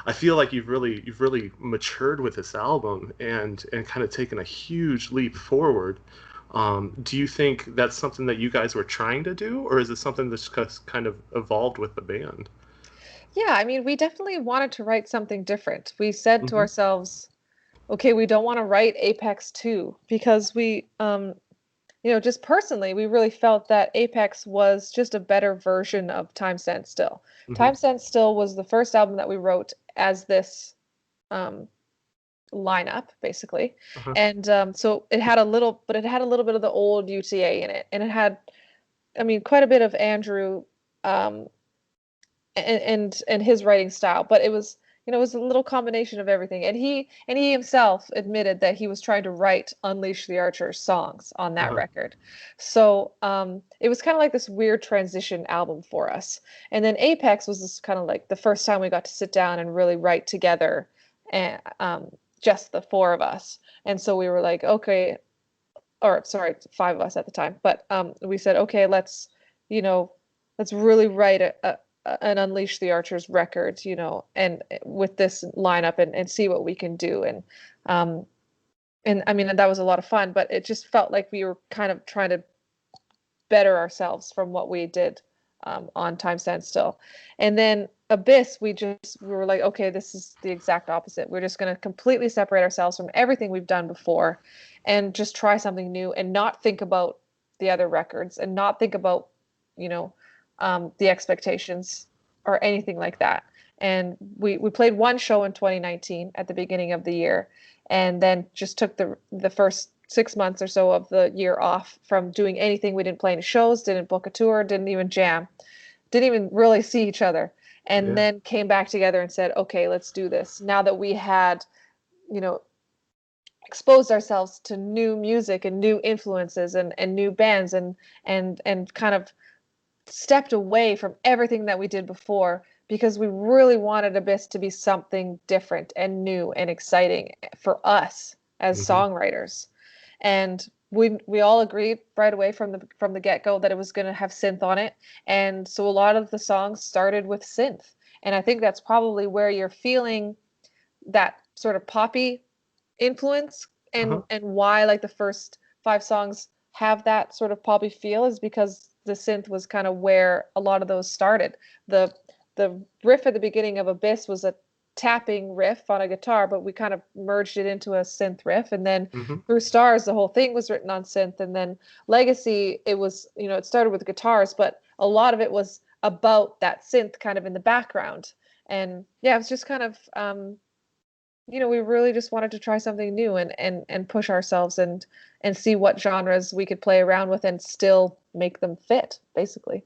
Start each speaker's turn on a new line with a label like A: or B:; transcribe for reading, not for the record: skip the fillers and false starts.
A: I feel like you've really matured with this album and kind of taken a huge leap forward. Do you think that's something that you guys were trying to do, or is it something that's just kind of evolved with the band?
B: Yeah, I mean, we definitely wanted to write something different. We said to
A: Hmm.
B: ourselves, okay, we don't want to write Apex 2 because just personally, we really felt that Apex was just a better version of Time Stand Still.
A: Hmm.
B: Time Stand Still was the first album that we wrote as this um, lineup, basically.
A: Uh-huh.
B: And so it had a little bit of the old UTA in it. And it had, I mean, quite a bit of Andrew um, and his writing style, but it was a little combination of everything. And he himself admitted that he was trying to write Unleash the Archers songs on that
A: Uh-huh.
B: record. So it was kind of like this weird transition album for us. And then Apex was this kind of like the first time we got to sit down and really write together, and just the four of us. And so we were like, okay, or sorry, five of us at the time, but we said, okay, you know, let's really write an Unleash the Archers record, and with this lineup, and see what we can do. Um, and I mean, that was a lot of fun, but it just felt like we were kind of trying to better ourselves from what we did on Time Stand Still. And then Abyss, we were like, okay, this is the exact opposite. We're just going to completely separate ourselves from everything we've done before and just try something new and not think about the other records and not think about, you know, the expectations or anything like that. And we played one show in 2019 at the beginning of the year, and then just took the first 6 months or so of the year off from doing anything. We didn't play any shows, didn't book a tour, didn't even jam, didn't even really see each other. And
A: Yeah.
B: then came back together and said, okay, let's do this. Now that we had, you know, exposed ourselves to new music and new influences and new bands and kind of stepped away from everything that we did before because we really wanted Abyss to be something different and new and exciting for us as
A: Hmm.
B: songwriters. And we all agreed right away from the get-go that it was going to have synth on it. And so a lot of the songs started with synth. And I think that's probably where you're feeling that sort of poppy influence,
A: Uh-huh.
B: and why like the first five songs have that sort of poppy feel is because the synth was kind of where a lot of those started. The riff at the beginning of Abyss was a tapping riff on a guitar, but we kind of merged it into a synth riff. And then
A: Hmm.
B: Through Stars, the whole thing was written on synth. And then Legacy, it was, it started with guitars, but a lot of it was about that synth kind of in the background. And yeah, it was just kind of we really just wanted to try something new and push ourselves and see what genres we could play around with and still make them fit, basically.